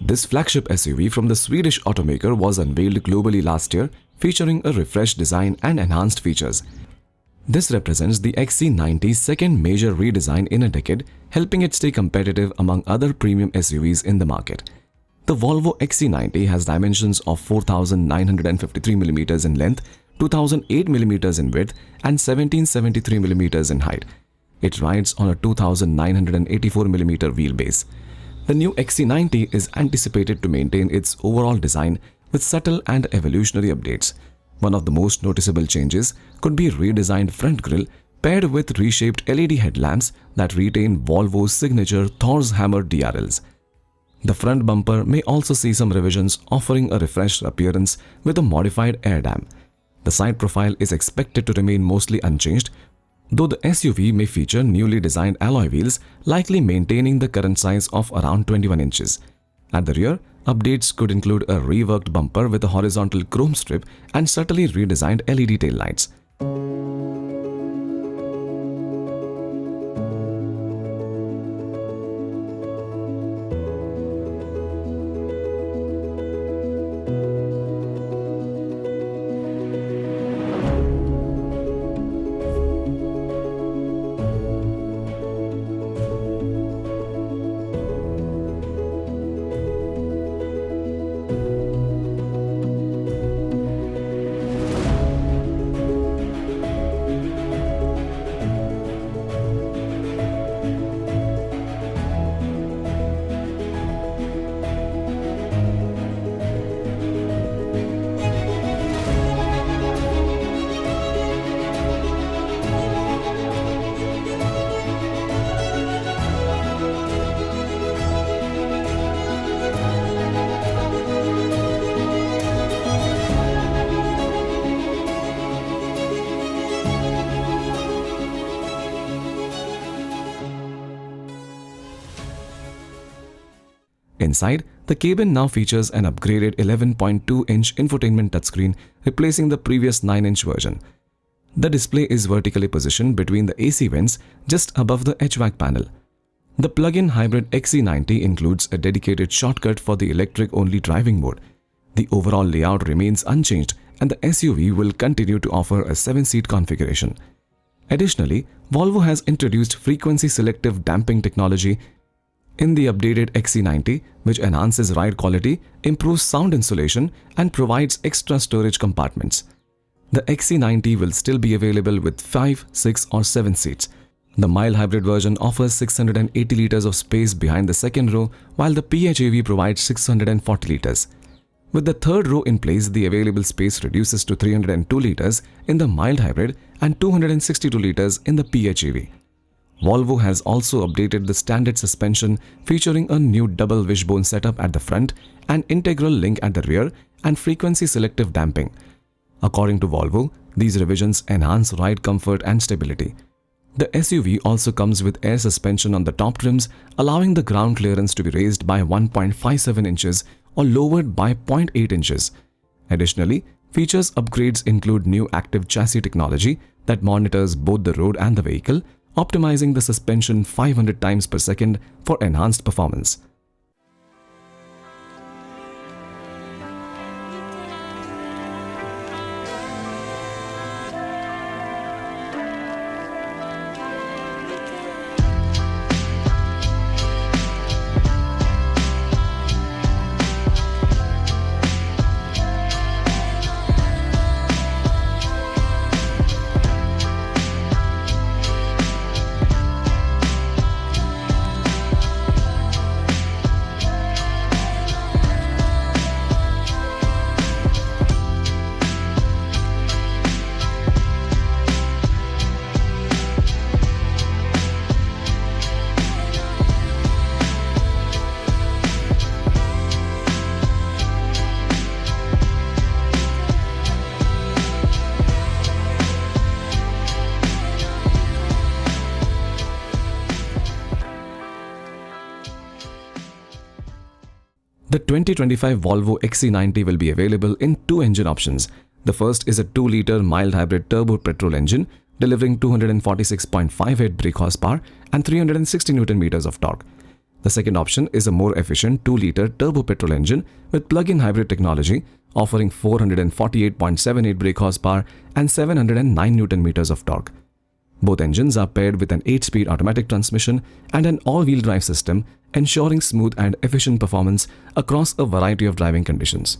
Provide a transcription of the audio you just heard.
This flagship SUV from the Swedish automaker was unveiled globally last year, featuring a refreshed design and enhanced features. This represents the XC90's second major redesign in a decade, helping it stay competitive among other premium SUVs in the market. The Volvo XC90 has dimensions of 4,953mm in length, 2,008mm in width, and 1,773mm in height. It rides on a 2,984mm wheelbase. The new XC90 is anticipated to maintain its overall design with subtle and evolutionary updates. One of the most noticeable changes could be redesigned front grille paired with reshaped LED headlamps that retain Volvo's signature Thor's hammer DRLs. The front bumper may also see some revisions, offering a refreshed appearance with a modified air dam. The side profile is expected to remain mostly unchanged, though the SUV may feature newly designed alloy wheels, likely maintaining the current size of around 21 inches. At the rear, updates could include a reworked bumper with a horizontal chrome strip and subtly redesigned LED taillights. Inside, the cabin now features an upgraded 11.2-inch infotainment touchscreen, replacing the previous 9-inch version. The display is vertically positioned between the AC vents just above the HVAC panel. The plug-in hybrid XC90 includes a dedicated shortcut for the electric-only driving mode. The overall layout remains unchanged and the SUV will continue to offer a 7-seat configuration. Additionally, Volvo has introduced frequency-selective damping technology in the updated XC90, which enhances ride quality, improves sound insulation, and provides extra storage compartments. The XC90 will still be available with 5, 6, or 7 seats. The mild hybrid version offers 680 liters of space behind the second row, while the PHEV provides 640 liters. With the third row in place, the available space reduces to 302 liters in the mild hybrid and 262 liters in the PHEV. Volvo has also updated the standard suspension, featuring a new double wishbone setup at the front, an integral link at the rear, and frequency-selective damping. According to Volvo, these revisions enhance ride comfort and stability. The SUV also comes with air suspension on the top trims, allowing the ground clearance to be raised by 1.57 inches or lowered by 0.8 inches. Additionally, features upgrades include new active chassis technology that monitors both the road and the vehicle, optimizing the suspension 500 times per second for enhanced performance. The 2025 Volvo XC90 will be available in two engine options. The first is a 2-liter mild hybrid turbo petrol engine, delivering 246.58 brake horsepower and 360 Nm of torque. The second option is a more efficient 2-liter turbo petrol engine with plug-in hybrid technology, offering 448.78 brake horsepower and 709 Nm of torque. Both engines are paired with an 8-speed automatic transmission and an all-wheel drive system, ensuring smooth and efficient performance across a variety of driving conditions.